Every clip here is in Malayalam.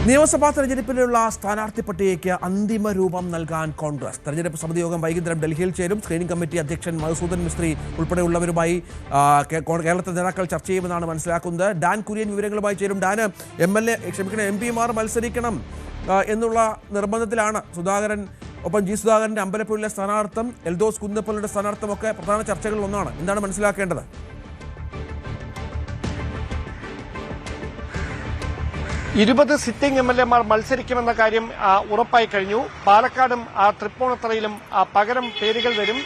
നിയമസഭാ തെരഞ്ഞെടുപ്പിലുള്ള സ്ഥാനാർത്ഥി പട്ടികയ്ക്ക് അന്തിമ രൂപം നൽകാൻ കോൺഗ്രസ്. തെരഞ്ഞെടുപ്പ് സമിതി യോഗം വൈകുന്നേരം ഡൽഹിയിൽ ചേരും. സ്ക്രീനിംഗ് കമ്മിറ്റി അധ്യക്ഷൻ മധുസൂദൻ മിസ്ത്രി ഉൾപ്പെടെയുള്ളവരുമായി കേരളത്തിലെ നേതാക്കൾ ചർച്ച ചെയ്യുമെന്നാണ് മനസ്സിലാക്കുന്നത്. ഡാൻ കുര്യൻ വിവരങ്ങളുമായി ചേരും. ഡാന് എം പിമാർ മത്സരിക്കണം എന്നുള്ള നിർബന്ധത്തിലാണ് സുധാകരൻ. ഒപ്പം ജി സുധാകരന്റെ അമ്പലപ്പുഴയിലെ സ്ഥാനാർത്ഥം, എൽദോസ് കുന്നപ്പള്ളിയുടെ സ്ഥാനാർത്ഥമൊക്കെ പ്രധാന ചർച്ചകളിൽ ഒന്നാണ്. എന്താണ് മനസ്സിലാക്കേണ്ടത്? 20 സിറ്റിംഗ് എംഎൽഎമാർ മത്സരിക്കുമെന്ന കാര്യം ഉറപ്പായി കഴിഞ്ഞു. പാലക്കാടും തൃപ്പൂണിത്തറയിലും പകരം പേരുകൾ വരും.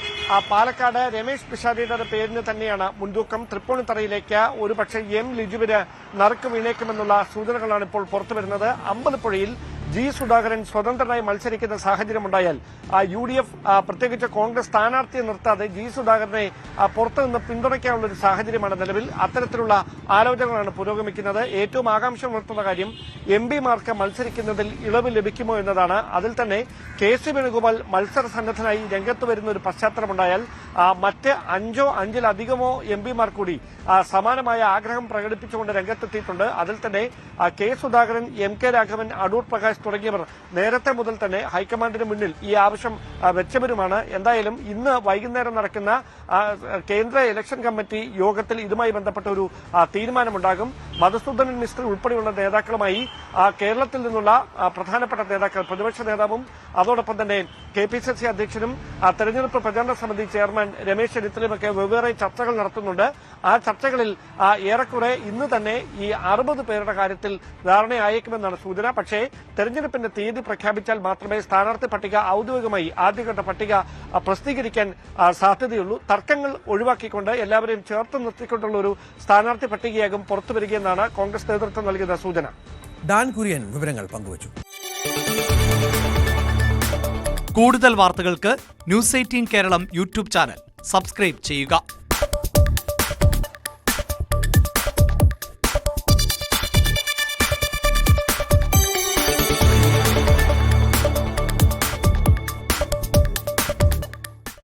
പാലക്കാട് രമേശ് പിഷാരടിയുടെ പേരിന് തന്നെയാണ് മുൻതൂക്കം. തൃപ്പൂണിത്തറയിലേക്ക് ഒരുപക്ഷെ എം ലിജുവിന് നറുക്ക് വീണേക്കുമെന്നുള്ള സൂചനകളാണ് ഇപ്പോൾ പുറത്തുവരുന്നത്. അമ്പലപ്പുഴയിൽ ജി സുധാകരൻ സ്വതന്ത്രനായി മത്സരിക്കുന്ന സാഹചര്യമുണ്ടായാൽ UDF പ്രത്യേകിച്ച് കോൺഗ്രസ് സ്ഥാനാർത്ഥിയെ നിർത്താതെ ജി സുധാകരനെ പുറത്തുനിന്ന് പിന്തുണയ്ക്കാനുള്ള ഒരു സാഹചര്യമാണ് നിലവിൽ. അത്തരത്തിലുള്ള ആലോചനകളാണ് പുരോഗമിക്കുന്നത്. ഏറ്റവും ആകാംക്ഷ ഉണർത്തുന്ന കാര്യം MPമാർക്ക് മത്സരിക്കുന്നതിൽ ഇളവ് ലഭിക്കുമോ എന്നതാണ്. അതിൽ തന്നെ KC വേണുഗോപാൽ മത്സര സന്നദ്ധനായി രംഗത്ത് വരുന്ന ഒരു പശ്ചാത്തലമുണ്ടായാൽ മറ്റ് 5 5-ലധികമോ MPമാർ കൂടി സമാനമായ ആഗ്രഹം പ്രകടിപ്പിച്ചുകൊണ്ട് രംഗത്തെത്തിയിട്ടുണ്ട്. അതിൽ തന്നെ കെ സുധാകരൻ, MK രാഘവൻ, അടൂർ പ്രകാശ് തുടങ്ങിയവർ നേരത്തെ മുതൽ തന്നെ ഹൈക്കമാൻഡിന് മുന്നിൽ ഈ ആവശ്യം വെച്ചവരുമാണ്. എന്തായാലും ഇന്ന് വൈകുന്നേരം നടക്കുന്ന കേന്ദ്ര ഇലക്ഷൻ കമ്മിറ്റി യോഗത്തിൽ ഇതുമായി ബന്ധപ്പെട്ട ഒരു തീരുമാനമുണ്ടാകും. മധുസൂദൻ മിസ്ത്രി ഉൾപ്പെടെയുള്ള നേതാക്കളുമായി കേരളത്തിൽ നിന്നുള്ള പ്രധാനപ്പെട്ട നേതാക്കൾ, പ്രതിപക്ഷ നേതാവും അതോടൊപ്പം തന്നെ KPCC അധ്യക്ഷനും തെരഞ്ഞെടുപ്പ് പ്രചാരണ സമിതി ചെയർമാൻ രമേശ് ചെന്നിത്തലയുമൊക്കെ വെവ്വേറെ ചർച്ചകൾ നടത്തുന്നുണ്ട്. ആ ചർച്ചകളിൽ ഏറെക്കുറെ ഇന്ന് തന്നെ ഈ 60 പേരുടെ കാര്യത്തിൽ ധാരണയായേക്കുമെന്നാണ് സൂചന. പക്ഷേ തെരഞ്ഞെടുപ്പിന്റെ തീയതി പ്രഖ്യാപിച്ചാൽ മാത്രമേ സ്ഥാനാർത്ഥി പട്ടിക ഔദ്യോഗികമായി ആദ്യഘട്ട പട്ടിക പ്രസിദ്ധീകരിക്കാൻ സാധ്യതയുള്ളൂ. തർക്കങ്ങൾ ഒഴിവാക്കിക്കൊണ്ട് എല്ലാവരെയും ചേർത്ത് നിർത്തിക്കൊണ്ടുള്ള ഒരു സ്ഥാനാർത്ഥി പട്ടികയാകും പുറത്തുവരികയെന്നാണ് കോൺഗ്രസ് നേതൃത്വം നൽകുന്ന സൂചന. ഡാൻ കുര്യൻ വിവരങ്ങൾ പങ്കുവച്ചു. കൂടുതൽ വാർത്തകൾക്ക് News 18 Keralam YouTube channel subscribe ചെയ്യുക.